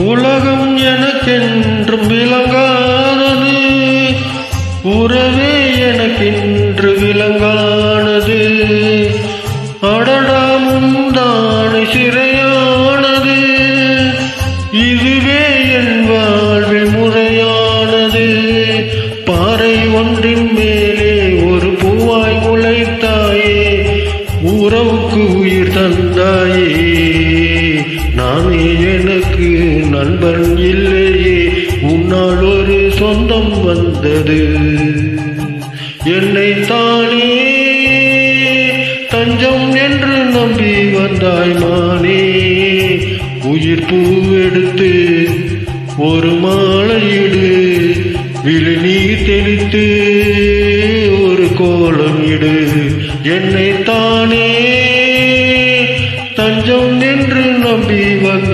உலகம் எனக்கென்றும் விளங்கானது, உறவே எனக்கென்று விளங்கானது. அடடா முந்தானை சிறையானது, இதுவே என் வாழ்வில் முறையானது. பாறை ஒன்றின் மேலே ஒரு பூவாய் முளைத்தாயே, உறவுக்கு உயிர் தந்தாயே. நானே எனக்கு நண்பன் இல்லையே, உன்னால் ஒரு சொந்தம் வந்தது. என்னை தானே தஞ்சம் என்று நம்பி வந்தாய் மானே. உயிர் பூவெடுத்து ஒரு மாலையிடு, விழி நீர் தெளித்து ஒரு கோலம் இடு. என்னை தானே